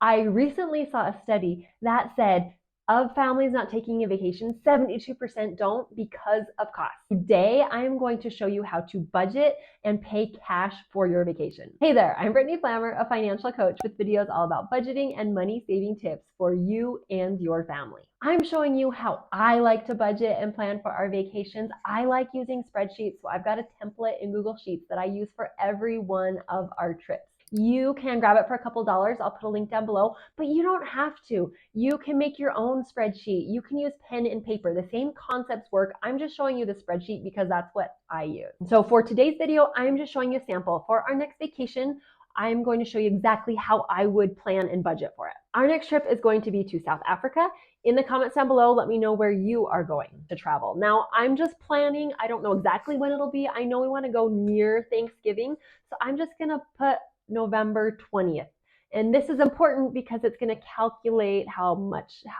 I recently saw a study that said of families not taking a vacation, 72% don't because of cost. Today, I'm going to show you how to budget and pay cash for your vacation. Hey there, I'm Brittany Flammer, a financial coach with videos all about budgeting and money saving tips for you and your family. I'm showing you how I like to budget and plan for our vacations. I like using spreadsheets, so I've got a template in Google Sheets that I use for every one of our trips. You can grab it for a couple dollars. I'll put a link down below, but you don't have to. You can make your own spreadsheet. You can use pen and paper. The same concepts work. I'm just showing you the spreadsheet because that's what I use. So for today's video, I'm just showing you a sample. For our next vacation, I'm going to show you exactly how I would plan and budget for it. Our next trip is going to be to South Africa. In the comments down below, let me know where you are going to travel. Now, I'm just planning. I don't know exactly when it'll be. I know we want to go near Thanksgiving, so I'm just going to put November 20th. And this is important because it's going to calculate how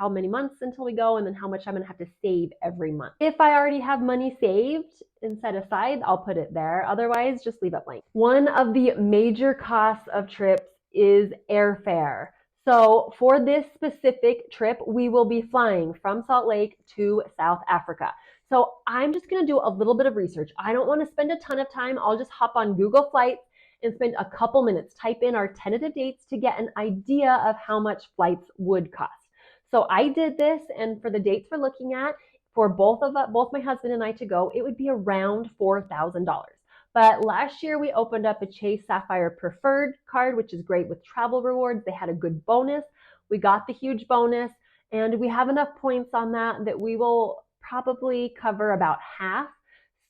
many months until we go, and then how much I'm going to have to save every month. If I already have money saved and set aside, I'll put it there. Otherwise, just leave it blank. One of the major costs of trips is airfare. So for this specific trip, we will be flying from Salt Lake to South Africa. So I'm just going to do a little bit of research. I don't want to spend a ton of time. I'll just hop on Google Flights and spend a couple minutes, type in our tentative dates to get an idea of how much flights would cost. So I did this, and for the dates we're looking at, for both my husband and I to go, it would be around $4,000. But last year we opened up a Chase Sapphire Preferred card, which is great with travel rewards. They had a good bonus. We got the huge bonus, and we have enough points on that we will probably cover about half.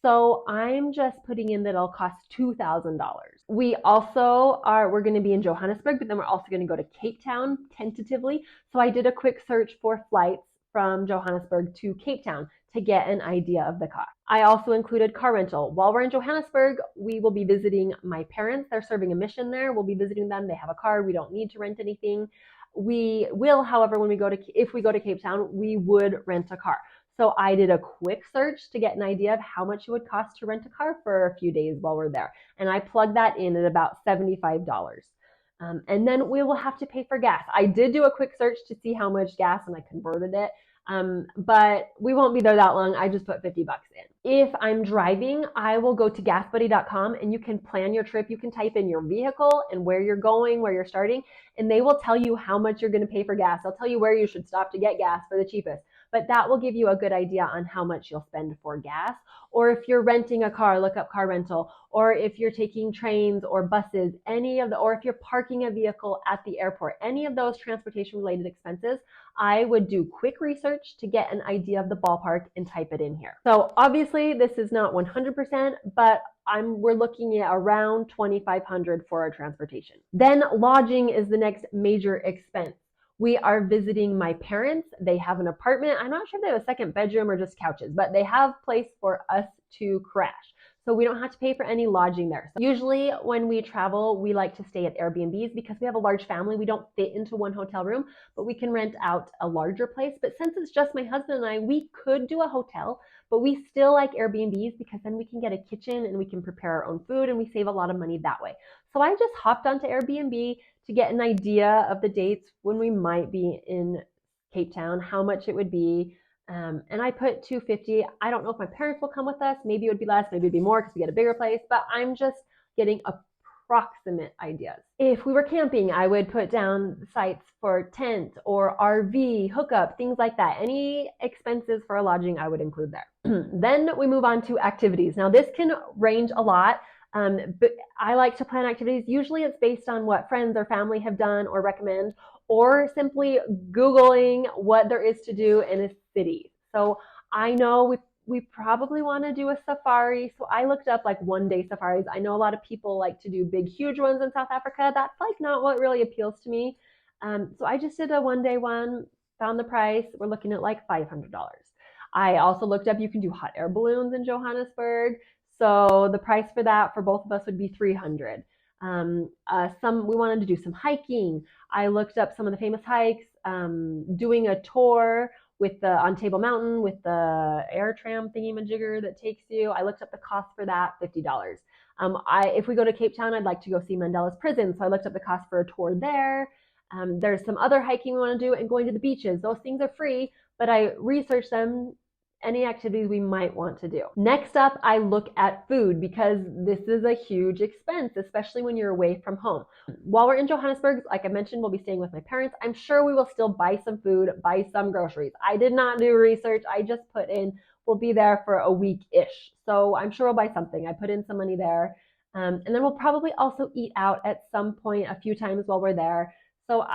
So I'm just putting in that it'll cost $2,000. We're going to be in Johannesburg, but then we're also going to go to Cape Town tentatively. So I did a quick search for flights from Johannesburg to Cape Town to get an idea of the cost. I also included car rental. While we're in Johannesburg, we will be visiting my parents. They're serving a mission there. We'll be visiting them. They have a car. We don't need to rent anything. We will, however, if we go to Cape Town, we would rent a car. So I did a quick search to get an idea of how much it would cost to rent a car for a few days while we're there. And I plugged that in at about $75. And then we will have to pay for gas. I did do a quick search to see how much gas, and I converted it. But we won't be there that long. I just put $50 in. If I'm driving, I will go to gasbuddy.com, and you can plan your trip. You can type in your vehicle and where you're going, where you're starting, and they will tell you how much you're going to pay for gas. They'll tell you where you should stop to get gas for the cheapest. But that will give you a good idea on how much you'll spend for gas. Or if you're renting a car, look up car rental. Or if you're taking trains or buses, or if you're parking a vehicle at the airport, any of those transportation related expenses, I would do quick research to get an idea of the ballpark and type it in here. So obviously this is not 100%, but we're looking at around $2,500 for our transportation. Then lodging is the next major expense. We are visiting my parents. They have an apartment. I'm not sure if they have a second bedroom or just couches, but they have a place for us to crash. So we don't have to pay for any lodging there. So usually when we travel, we like to stay at Airbnbs because we have a large family. We don't fit into one hotel room, but we can rent out a larger place. But since it's just my husband and I, we could do a hotel, but we still like Airbnbs because then we can get a kitchen and we can prepare our own food, and we save a lot of money that way. So I just hopped onto Airbnb to get an idea of the dates when we might be in Cape Town, how much it would be. And I put $250. I don't know if my parents will come with us. Maybe it would be less, maybe it'd be more because we get a bigger place, but I'm just getting approximate ideas. If we were camping, I would put down sites for tent or RV, hookup, things like that. Any expenses for a lodging, I would include there. Then we move on to activities. Now this can range a lot. But I like to plan activities. Usually it's based on what friends or family have done or recommend, or simply Googling what there is to do in a city. So I know we probably want to do a safari. So I looked up like 1-day safaris. I know a lot of people like to do big, huge ones in South Africa. That's like not what really appeals to me. So I just did a 1-day one, found the price. We're looking at like $500. I also looked up, you can do hot air balloons in Johannesburg. So the price for that for both of us would be $300. We wanted to do some hiking. I looked up some of the famous hikes, doing a tour on Table Mountain with the air tram thingy-majigger that takes you. I looked up the cost for that, $50. If we go to Cape Town, I'd like to go see Mandela's prison. So I looked up the cost for a tour there. There's some other hiking we want to do and going to the beaches. Those things are free, but I research them, any activities we might want to do. Next up, I look at food because this is a huge expense, especially when you're away from home. While we're in Johannesburg, like I mentioned, we'll be staying with my parents. I'm sure we will still buy some food, buy some groceries. I did not do research. I just put in, we'll be there for a week-ish. So I'm sure we'll buy something. I put in some money there. And then we'll probably also eat out at some point a few times while we're there. So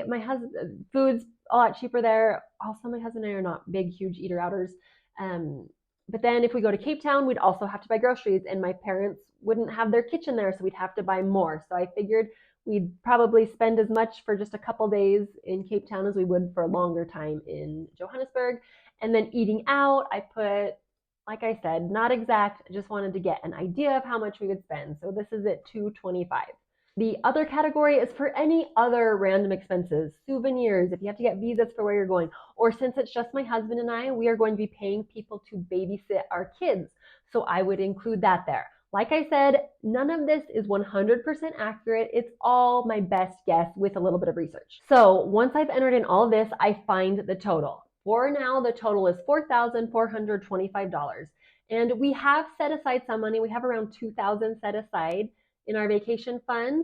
my husband, food's a lot cheaper there. Also, my husband and I are not big, huge eater-outers. But then if we go to Cape Town, we'd also have to buy groceries, and my parents wouldn't have their kitchen there, so we'd have to buy more. So I figured we'd probably spend as much for just a couple days in Cape Town as we would for a longer time in Johannesburg. And then eating out, I put, like I said, not exact, I just wanted to get an idea of how much we would spend. So this is at $225. The other category is for any other random expenses, souvenirs, if you have to get visas for where you're going, or since it's just my husband and I, we are going to be paying people to babysit our kids. So I would include that there. Like I said, none of this is 100% accurate. It's all my best guess with a little bit of research. So once I've entered in all of this, I find the total. For now, the total is $4,425. And we have set aside some money. We have around $2,000 set aside in our vacation fund.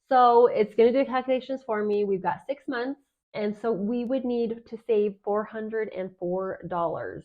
So it's going to do calculations for me. We've got 6 months. And so we would need to save $404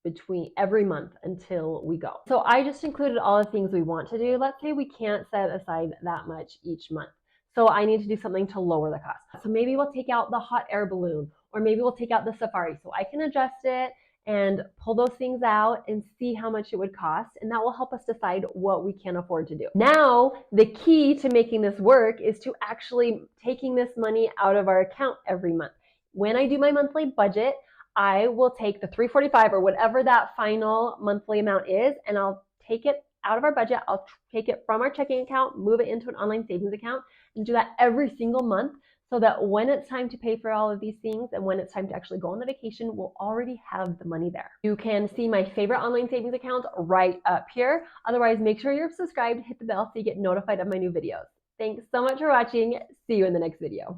between every month until we go. So I just included all the things we want to do. Let's say we can't set aside that much each month. So I need to do something to lower the cost. So maybe we'll take out the hot air balloon, or maybe we'll take out the safari. So I can adjust it and pull those things out and see how much it would cost, and that will help us decide what we can afford to do. Now, the key to making this work is to actually taking this money out of our account every month. When I do my monthly budget, I will take the $345 or whatever that final monthly amount is, and I'll take it out of our budget. I'll take it from our checking account, move it into an online savings account, and do that every single month, so that when it's time to pay for all of these things and when it's time to actually go on the vacation, we'll already have the money there. You can see my favorite online savings accounts right up here. Otherwise, make sure you're subscribed, hit the bell so you get notified of my new videos. Thanks so much for watching. See you in the next video.